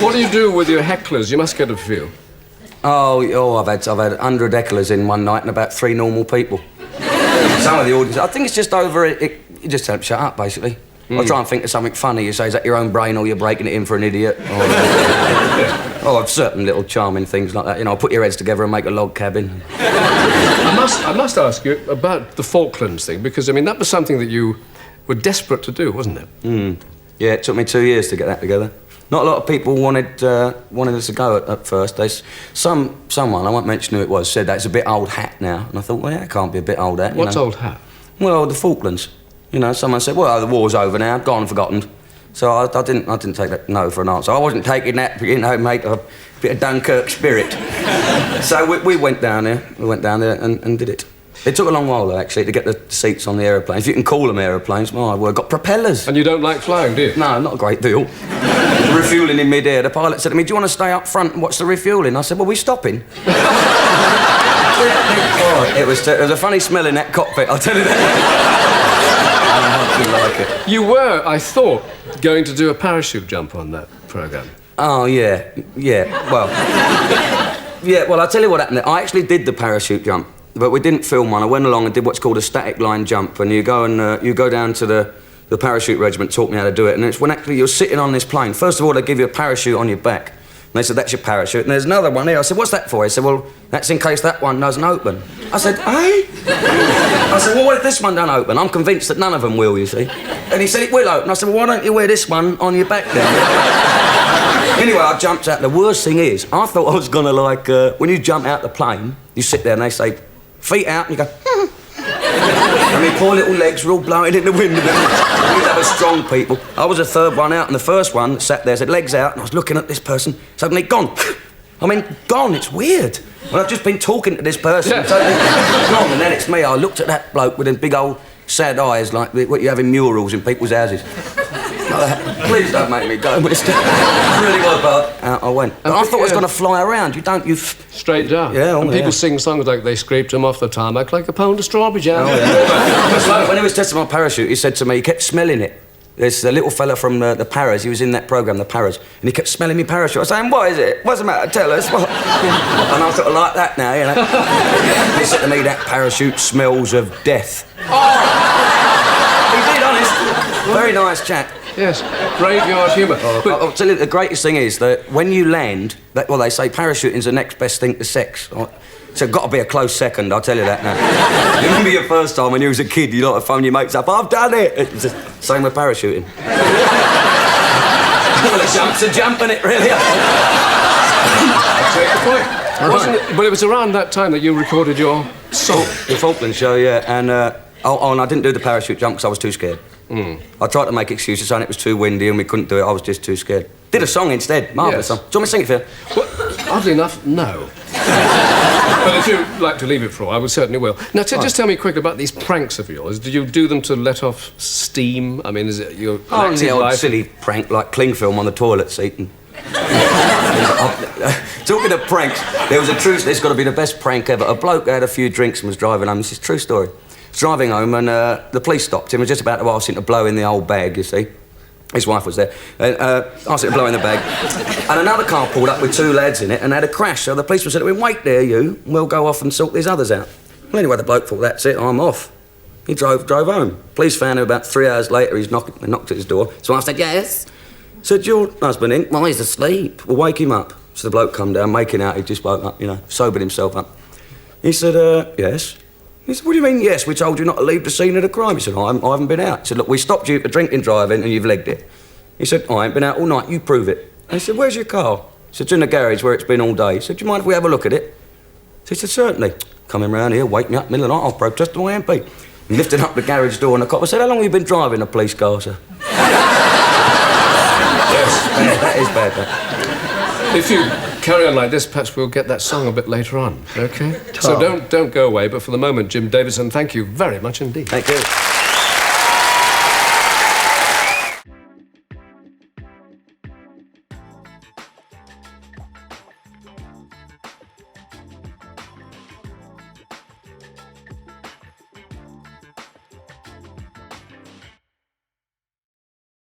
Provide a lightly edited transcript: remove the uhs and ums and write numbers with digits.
What do you do with your hecklers? You must get a few. I've had 100 hecklers in one night and about 3 normal people. Some of the audience, I think it's just over it. You just don't shut up, basically. I try and think of something funny. You say, is that your own brain or you're breaking it in for an idiot? Or certain little charming things like that. You know, put your heads together and make a log cabin. I must ask you about the Falklands thing, because, I mean, that was something that you were desperate to do, wasn't it? Yeah, it took me 2 years to get that together. Not a lot of people wanted us to go at first. Someone, I won't mention who it was, said that it's a bit old hat now. And I thought, well, yeah, it can't be a bit old hat. What's old hat? Well, the Falklands. You know, someone said, well, the war's over now, gone and forgotten. So I didn't take that no for an answer. I wasn't taking that, you know, mate, a bit of Dunkirk spirit. So we went down there. We went down there and did it. It took a long while, though, actually, to get the seats on the aeroplanes. If you can call them aeroplanes, my word, got propellers. And you don't like flying, do you? No, not a great deal. Refuelling in mid-air. The pilot said to me, do you want to stay up front and watch the refuelling? I said, well, we're stopping. It was a funny smell in that cockpit, I'll tell you that. I didn't like it. You were, I thought, going to do a parachute jump on that programme. Oh, yeah, well, I'll tell you what happened. I actually did the parachute jump, but we didn't film one. I went along and did what's called a static line jump, and you go down to the parachute regiment, taught me how to do it, and it's when actually you're sitting on this plane. First of all, they give you a parachute on your back. And they said, that's your parachute. And there's another one here. I said, what's that for? He said, well, that's in case that one doesn't open. I said, I said, well, what if this one don't open? I'm convinced that none of them will, you see. And he said, it will open. I said, well, why don't you wear this one on your back then? Anyway, I jumped out. The worst thing is, I thought I was going to, like, when you jump out the plane, you sit there and they say, feet out, and you go, and my poor little legs were all blowing in the wind. These other strong people. I was the third one out, and the first one sat there, said, legs out, and I was looking at this person, suddenly gone. I mean, gone, it's weird. Well, I've just been talking to this person, suddenly gone, and then it's me. I looked at that bloke with them big old sad eyes, like what you have in murals in people's houses. Please don't make me go, mister. Really was, but out I went. But I thought I was going to fly around. You straight down. Yeah, and people sing songs like they scraped him off the tarmac like a pound of strawberry jam. Oh, yeah. When he was testing my parachute, he said to me, he kept smelling it. There's a little fella from the Paras, he was in that programme, the Paras, and he kept smelling me parachute. I was saying, what is it? What's the matter? Tell us. What? And I sort of like that now, you know. He said to me, that parachute smells of death. Oh! He did, honest. Very nice chap. Yes, graveyard humour. But I'll tell you, the greatest thing is that when you land, they say parachuting's the next best thing to sex. So it's got to be a close second, I'll tell you that now. You remember your first time when you was a kid, you like to phone your mates up, I've done it! It's the same with parachuting. Well, a jump's a jump, isn't it, really? I take the point. Wasn't it? But it was around that time that you recorded your song. The Falklands show, yeah, and and I didn't do the parachute jump because I was too scared. I tried to make excuses saying it was too windy and we couldn't do it. I was just too scared. Did a song instead, marvellous song. Do you want me to sing it for you? Well, oddly enough, no. But if you'd like to leave it for, I would certainly will. Now, just tell me quickly about these pranks of yours. Did you do them to let off steam? I mean, is it your the old silly prank like cling film on the toilet seat and... Talking of pranks, there was a true... It's got to be the best prank ever. A bloke had a few drinks and was driving home. This is a true story. Was driving home and the police stopped him. He was just about to ask him to blow in the old bag, you see. His wife was there. Asked him to blow in the bag. And another car pulled up with 2 lads in it and had a crash. So the policeman said to him, wait there, you. We'll go off and sort these others out. Well, anyway, the bloke thought, that's it, I'm off. He drove home. Police found him about 3 hours later. He's knocked at his door. So I said, yes. Said, your husband in? Well, he's asleep. We'll wake him up. So the bloke come down, making out he just woke up, you know, sobered himself up. He said, yes. He said, what do you mean, yes? We told you not to leave the scene of the crime. He said, I haven't been out. He said, look, we stopped you for drinking driving and you've legged it. He said, I ain't been out all night, you prove it. And he said, where's your car? He said, it's in the garage where it's been all day. He said, do you mind if we have a look at it? So he said, certainly. Coming round here, wake me up, middle of the night, I'll protest my MP. He lifted up the garage door and the cop said, how long have you been driving a police car, sir? Yes, that is bad, that. If you carry on like this, perhaps we'll get that song a bit later on, OK? So don't go away, but for the moment, Jim Davidson, thank you very much indeed. Thank you.